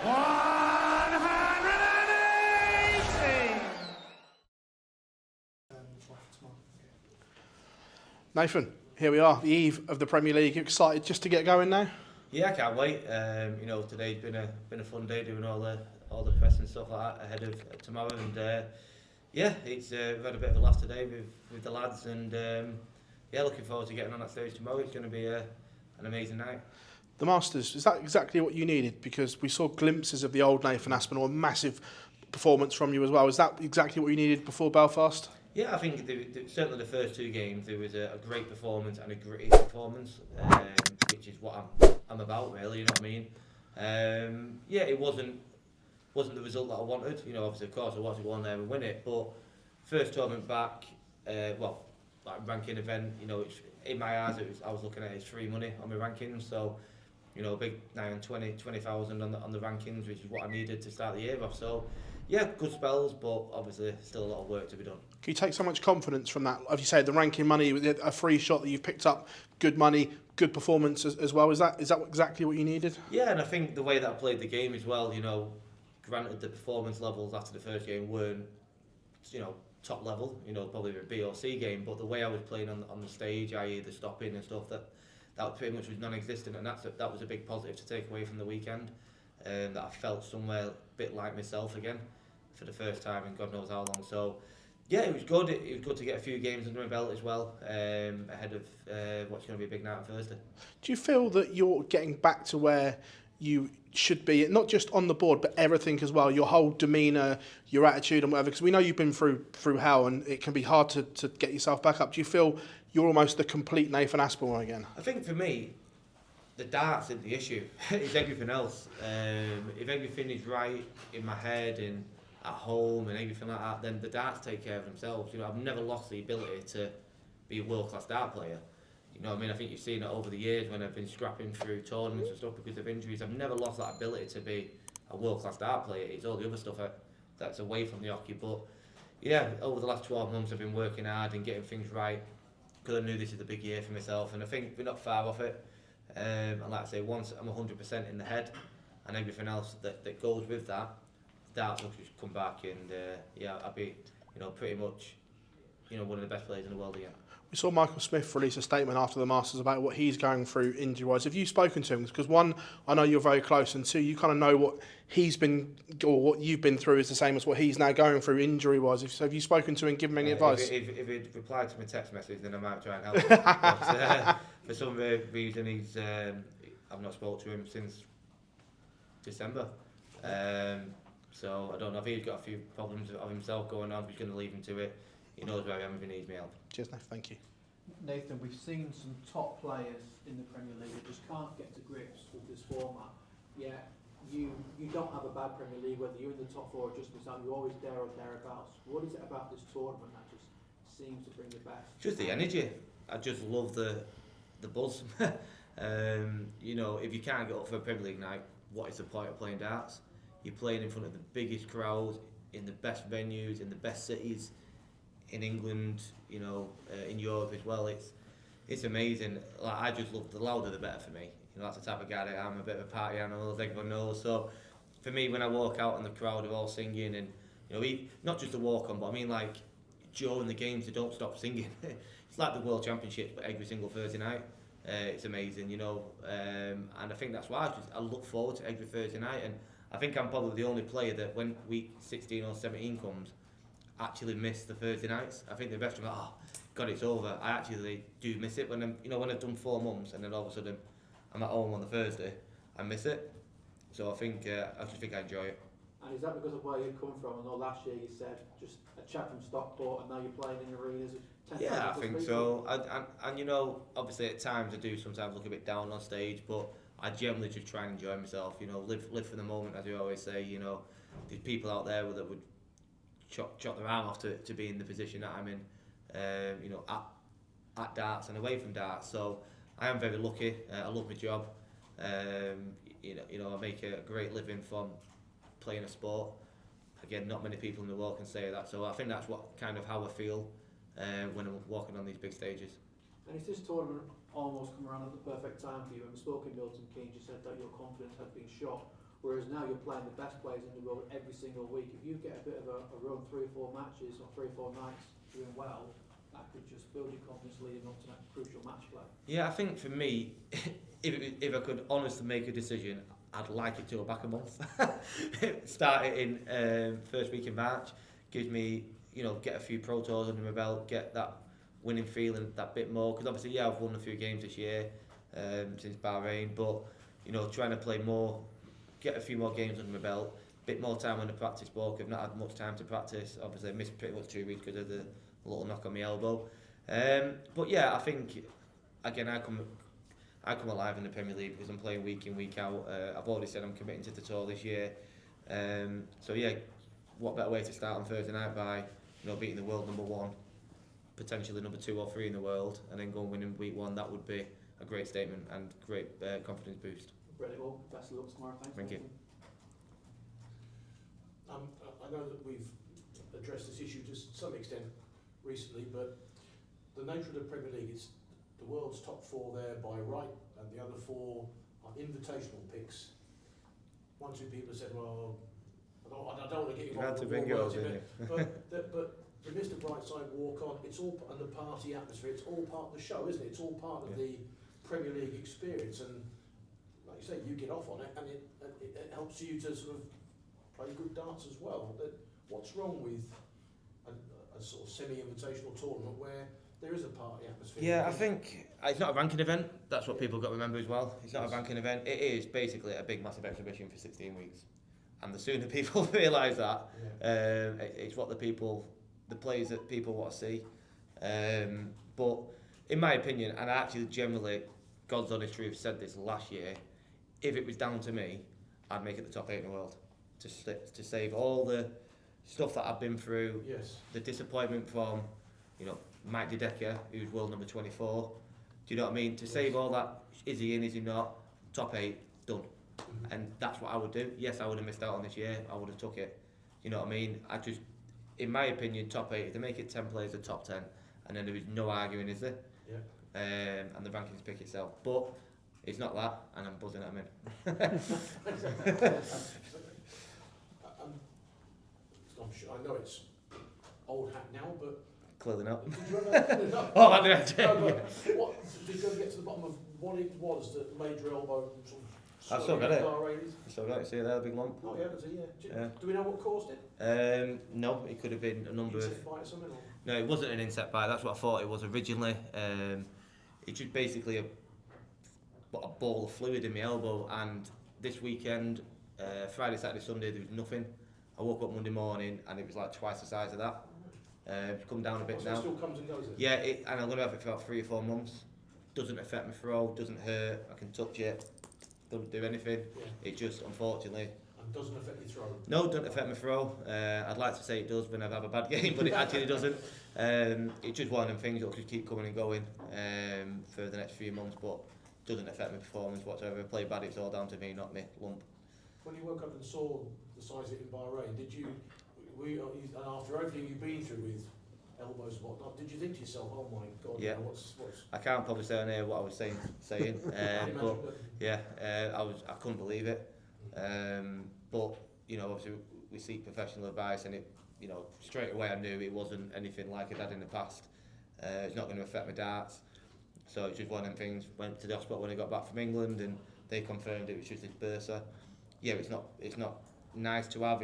180! Nathan, here we are, the eve of the Premier League. You excited just to get going now? Yeah, I can't wait. Today's been a fun day doing all the press and stuff like that ahead of tomorrow, and we've had a bit of a laugh today with the lads, and looking forward to getting on that stage tomorrow. It's going to be an amazing night. The Masters, is that exactly what you needed? Because we saw glimpses of the old Nathan Aspinall, a massive performance from you as well. Is that exactly what you needed before Belfast? Yeah, I think certainly the first two games there was a great performance and a gritty performance, which is what I'm about, really. You know what I mean? It wasn't the result that I wanted. You know, obviously, of course, I wanted to go on there and win it, but first tournament back, ranking event. You know, it's, in my eyes, I was looking at it as free money on my rankings. So, you know, a big 20,000 on the rankings, which is what I needed to start the year off. So, yeah, good spells, but obviously still a lot of work to be done. Can you take so much confidence from that? As you say, the ranking money, a free shot that you've picked up, good money, good performance as well. Is that exactly what you needed? Yeah, and I think the way that I played the game as well, you know, granted the performance levels after the first game weren't, you know, top level, you know, probably a B or C game, but the way I was playing on the stage, i.e. the stopping and stuff, that pretty much was non-existent, and that was a big positive to take away from the weekend, that I felt somewhere a bit like myself again for the first time in God knows how long. So yeah, it was good. It was good to get a few games under my belt as well, ahead of what's going to be a big night on Thursday. Do you feel that you're getting back to where you should be, not just on the board, but everything as well, your whole demeanour, your attitude and whatever? Because we know you've been through hell and it can be hard to get yourself back up. Do you feel you're almost the complete Nathan Aspinall again? I think for me, the darts isn't the issue. It's everything else. If everything is right in my head and at home and everything like that, then the darts take care of themselves. You know, I've never lost the ability to be a world-class dart player. You know what I mean? I think you've seen it over the years when I've been scrapping through tournaments and stuff because of injuries. I've never lost that ability to be a world-class dart player. It's all the other stuff that's away from the hockey. But yeah, over the last 12 months I've been working hard and getting things right because I knew this is the big year for myself, and I think we're not far off it. And like I say, once I'm 100% in the head and everything else that goes with that, darts will just come back, and I'll be, you know, pretty much, you know, one of the best players in the world again. We saw Michael Smith release a statement after the Masters about what he's going through injury-wise. Have you spoken to him? Because one, I know you're very close, and two, you kind of know what he's been, or what you've been through is the same as what he's now going through injury-wise. So have you spoken to him and given him any advice? If he'd replied to my text message, then I might try and help him. But, for some reason, I've not spoken to him since December. So I don't know if he's got a few problems of himself going on. He's going to leave him to it. He knows where I am if he needs me help. Cheers, Nathan. Thank you. Nathan, we've seen some top players in the Premier League that just can't get to grips with this format. Yet you don't have a bad Premier League, whether you're in the top four or just beside, you're always there or thereabouts. What is it about this tournament that just seems to bring the best? Just the energy. I just love the buzz. You know, if you can't get up for a Premier League night, what is the point of playing darts? You're playing in front of the biggest crowds, in the best venues, in the best cities, in England, you know, in Europe as well. It's amazing. Like, I just love, the louder the better for me. You know, that's the type of guy that I'm, a bit of a party animal, as everyone knows. So for me, when I walk out and the crowd are all singing, and you know, not just a walk on, but I mean like during the games, they don't stop singing. It's like the World Championships, but every single Thursday night. It's amazing, you know, and I think that's why I look forward to every Thursday night. And I think I'm probably the only player that when week 16 or 17 comes, actually miss the Thursday nights. I think the rest of them, God, it's over. I actually do miss it when I've done 4 months and then all of a sudden I'm at home on the Thursday, I miss it. So I think I just think I enjoy it. And is that because of where you come from? I know last year you said just a chap from Stockport, and now you're playing in arenas of 10,000. Yeah, I think so. And you know, obviously at times I do sometimes look a bit down on stage, but I generally just try and enjoy myself. You know, live for the moment, as you always say. You know, there's people out there that would chop their arm off to be in the position that I'm in. You know, at darts and away from darts. So I am very lucky. I love my job. You know, I make a great living from playing a sport. Again, not many people in the world can say that. So I think that's what kind of how I feel when I'm walking on these big stages. And is this tournament almost come around at the perfect time for you? When we spoke in Milton Keynes, you said that your confidence had been shot. Whereas now you're playing the best players in the world every single week. If you get a bit of a run, 3 or 4 matches or 3 or 4 nights doing well, that could just build your confidence leading up to that crucial match play. Yeah, I think for me, if I could honestly make a decision, I'd like it to go back a month. Start it in first week in March. Gives me, get a few pro tours under my belt, get that winning feeling that bit more. Because obviously, I've won a few games this year since Bahrain, but trying to play more, get a few more games under my belt, bit more time on the practice book. I've not had much time to practice. Obviously, I missed pretty much 2 weeks because of the little knock on my elbow. But yeah, I think again I come alive in the Premier League because I'm playing week in, week out. I've already said I'm committing to the tour this year. So yeah, what better way to start on Thursday night by beating the world number 1, potentially number 2 or 3 in the world, and then go and win in week 1. That would be a great statement and great confidence boost. Brilliant. Well, best of luck tomorrow. Thanks. Thank you. I know that we've addressed this issue to some extent recently, but the nature of the Premier League is the world's top 4 there by right, and the other 4 are invitational picks. 1, 2 people have said, well, I don't want to get involved in the war words, but the Mr. Brightside walk on, it's all, and the party atmosphere, it's all part of the show, isn't it? It's all part of the Premier League experience, and like you say, you get off on it, and it helps you to sort of play good darts as well. But what's wrong with a sort of semi-invitational tournament where there is a party atmosphere? Yeah, I think it's not a ranking event. That's what people got to remember as well. It's not a ranking event. It is basically a big, massive exhibition for 16 weeks. And the sooner people realise that, it's what the players that people want to see. But in my opinion, and I actually generally, God's honest truth, said this last year, if it was down to me, I'd make it the top 8 in the world. To save all the stuff that I've been through, the disappointment from, Mike Dedeker, who's world number 24. Do you know what I mean? To save all that, is he in, is he not? Top 8, done. And that's what I would do. Yes, I would have missed out on this year. I would have took it. You know what I mean? In my opinion, top 8, if they make it 10 players, the top 10, and then there is no arguing, is there? Yeah. And the rankings pick itself. But it's not that, and I'm buzzing at him in. I'm sure, I know it's old hat now, but Clearly not. did you ever? No, Oh, I did. did you ever get to the bottom of what it was that made your elbow sort of? I've still got it. Bahrain? So got to see there, a big lump. Oh yeah, that's it. Yeah. Yeah. Do we know what caused it? No, it could have been a number of. Insect bite or something? Or? No, it wasn't an insect bite. That's what I thought it was originally. It's just basically a ball of fluid in my elbow. And this weekend, Friday, Saturday, Sunday, there was nothing. I woke up Monday morning and it was like twice the size of that. It's come down a bit So now. it still comes and goes. Yeah, and I'm going to have it for about 3 or 4 months. Doesn't affect my throw, doesn't hurt. I can touch it. Doesn't do anything. Yeah. It just, unfortunately. And doesn't affect your throw. No, doesn't affect my throw. I'd like to say it does when I have a bad game, but it actually doesn't. It's just one of them things that'll just keep coming and going for the next few months, but doesn't affect my performance whatsoever. If I play bad, it's all down to me, not me lump. When you woke up and saw the size of it in Bahrain, and after everything you've been through with elbows and whatnot, did you think to yourself, oh my God, Yeah. what's I can't probably say on here what I was saying, but yeah, I couldn't believe it. But obviously we seek professional advice, and it, straight away I knew it wasn't anything like it had in the past. It's not going to affect my darts, so it's just one of them things. Went to the hospital when I got back from England, and they confirmed it was just this bursa. Yeah, it's not nice to have.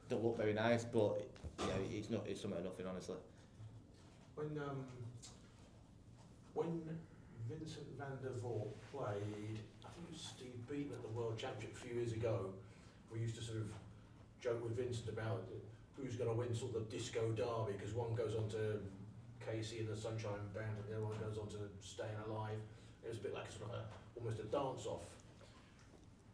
Don't look very nice, but it's something of nothing, honestly. When Vincent van der Voort played, I think it was Steve Beaton at the World Championship a few years ago, we used to sort of joke with Vincent about who's going to win sort of the disco derby, because one goes on to Casey and the Sunshine Band and the other one goes on to Staying Alive. It was a bit like almost a dance-off.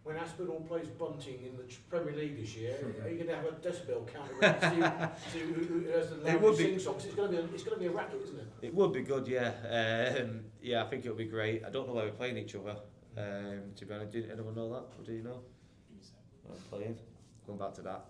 When Aspinall plays bunting in the Premier League this year, are you going to have a decibel counter to see who has the loudest sing songs? It's going to be a racket, isn't it? It would be good, yeah. Yeah, I think it would be great. I don't know where we're playing each other. To be honest, did anyone know that? Or do you know? Playing. Going back to that.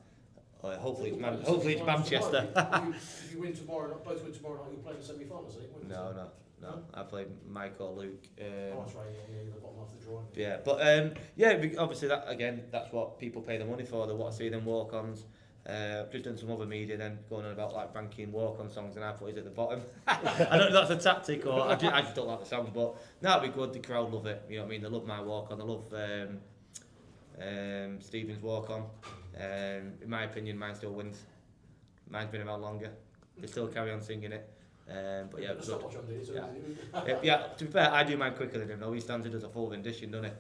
Hopefully it's Manchester. If you win tomorrow, both win tomorrow night, you'll play in the semi-finals, I think. No. No, I played Mike or Luke. Oh, that's right, yeah, the bottom half of the drawing. Yeah, but yeah, obviously that again, that's what people pay the money for. They want to see them walk-ons. Just done some other media then going on about like ranking walk-on songs, and I put it at the bottom. I don't know if that's a tactic or I just don't like the songs, but that'd be good. The crowd love it. You know what I mean? They love my walk-on. They love Stephen's walk-on. In my opinion, mine still wins. Mine's been around longer. They still carry on singing it. But yeah, That's good. not much on this, Yeah, to be fair, I do mine quicker than him. Though he stands it as a full rendition, doesn't he?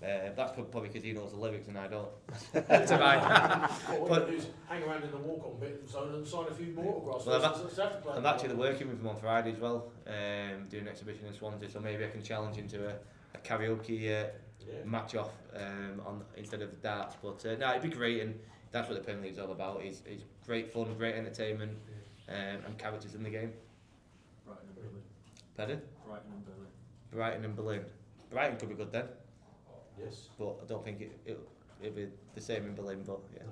That's probably because he knows the lyrics and I don't. To mine. What we do is hang around in the walk-on bit and sign a few more autographs. Well, I'm actually working with him on Friday as well, doing an exhibition in Swansea, so maybe I can challenge him to a karaoke match off on instead of darts. But no, it'd be great, and that's what the Premier League's all about. It's great fun, great entertainment, and characters in the game. Brighton and Berlin. Pardon? Brighton and Berlin. Brighton and Berlin. Brighton could be good then, Yes. but I don't think it'll be the same in Berlin. But yeah. No.